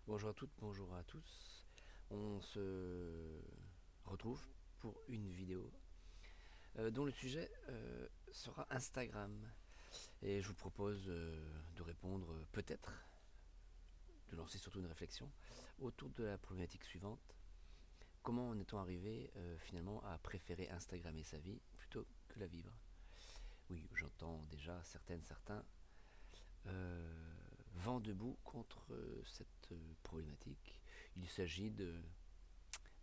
Bonjour à toutes, bonjour à tous. On se retrouve pour une vidéo dont le sujet sera Instagram. Et je vous propose de répondre peut-être, de lancer surtout une réflexion autour de la problématique suivante. Comment en est-on arrivé finalement à préférer Instagrammer sa vie plutôt que la vivre? Oui, j'entends déjà certains vent debout contre cette problématique. Il s'agit de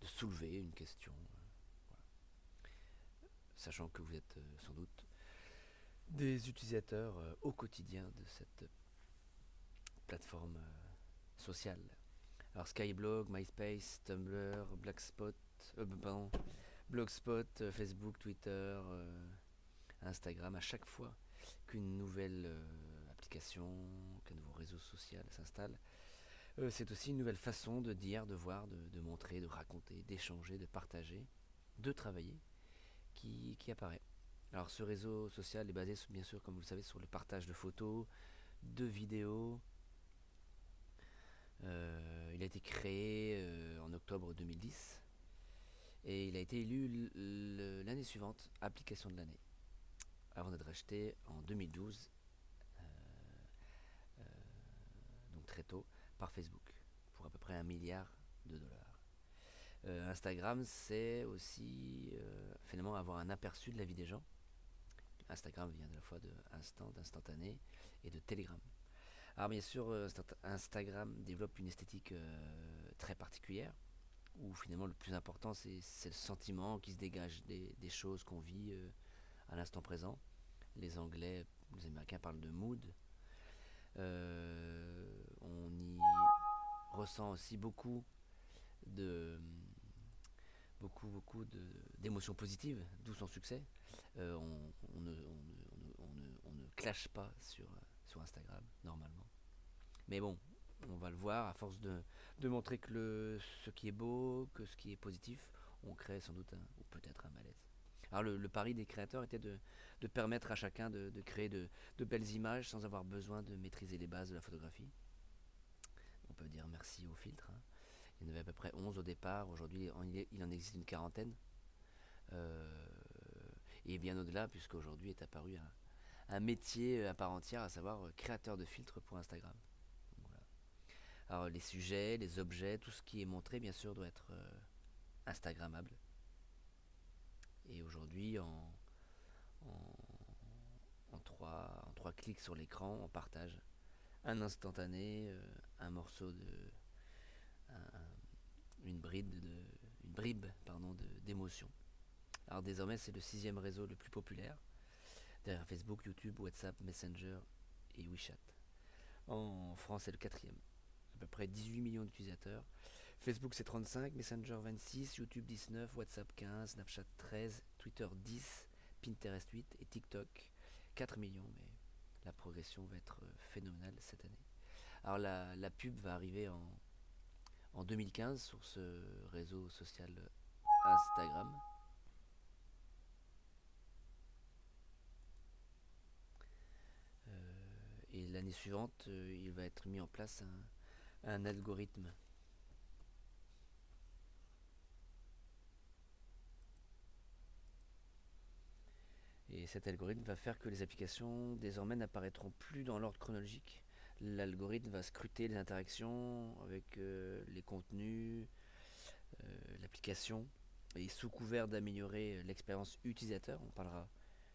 soulever une question, voilà. Sachant que vous êtes sans doute des utilisateurs au quotidien de cette plateforme sociale. Alors Skyblog, MySpace, Tumblr, Blogspot, Facebook, Twitter, Instagram, à chaque fois qu'une nouvelle application, qu'un nouveau réseau social s'installe, c'est aussi une nouvelle façon de dire, de voir, de montrer, de raconter, d'échanger, de partager, de travailler qui apparaît. Alors ce réseau social est basé bien sûr, comme vous le savez, sur le partage de photos, de vidéos. Il a été créé en octobre 2010 et il a été élu l'année suivante application de l'année, avant d'être acheté en 2012, donc très tôt, par Facebook pour à peu près 1 milliard de dollars. Instagram, c'est aussi finalement avoir un aperçu de la vie des gens. Instagram vient de la fois de instant, d'instantané et de Telegram. Alors bien sûr, Instagram développe une esthétique très particulière, où finalement le plus important c'est le sentiment qui se dégage des choses qu'on vit à l'instant présent. Les Anglais, les Américains parlent de mood. On y ressent aussi de d'émotions positives, d'où son succès. On ne clash pas sur Instagram normalement. Mais bon, on va le voir, à force de montrer que ce qui est beau, que ce qui est positif, on crée sans doute ou peut-être un malaise. Alors le pari des créateurs était de permettre à chacun de créer de belles images sans avoir besoin de maîtriser les bases de la photographie. On peut dire merci aux filtres, hein. Il y en avait à peu près 11 au départ, aujourd'hui il en existe une quarantaine. Euh, et bien au-delà, puisqu'aujourd'hui est apparu un métier à part entière, à savoir créateur de filtres pour Instagram. Voilà. Alors les sujets, les objets, tout ce qui est montré bien sûr doit être Instagrammable. Et aujourd'hui en, en trois clics sur l'écran, on partage un instantané, un morceau une bribe d'émotion. Alors désormais c'est le sixième réseau le plus populaire, derrière Facebook, YouTube, WhatsApp, Messenger et WeChat. En France c'est le quatrième, à peu près 18 millions d'utilisateurs. Facebook c'est 35, Messenger 26, YouTube 19, WhatsApp 15, Snapchat 13, Twitter 10, Pinterest 8 et TikTok 4 millions. Mais la progression va être phénoménale cette année. Alors la pub va arriver en 2015 sur ce réseau social Instagram. Et l'année suivante, il va être mis en place un algorithme. Et cet algorithme va faire que les applications désormais n'apparaîtront plus dans l'ordre chronologique. L'algorithme va scruter les interactions avec les contenus, l'application, et sous couvert d'améliorer l'expérience utilisateur,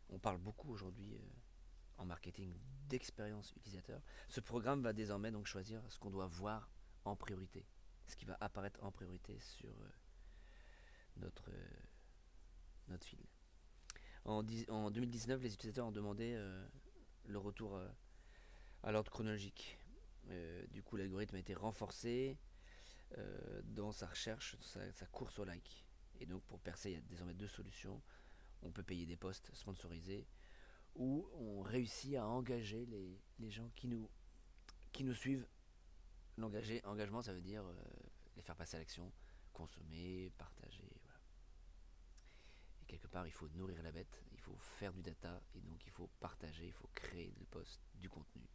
on parle beaucoup aujourd'hui en marketing d'expérience utilisateur. Ce programme va désormais donc choisir ce qu'on doit voir en priorité, ce qui va apparaître en priorité sur notre, notre fil. En 2019, les utilisateurs ont demandé le retour à l'ordre chronologique. Du coup, l'algorithme a été renforcé dans sa recherche, sa course au like. Et donc, pour percer, il y a désormais deux solutions. On peut payer des posts sponsorisés ou on réussit à engager les gens qui nous suivent. Engagement, ça veut dire les faire passer à l'action, consommer, partager. Voilà. Et quelque part, il faut nourrir la bête, il faut faire du data, et donc il faut partager, il faut créer des posts, du contenu.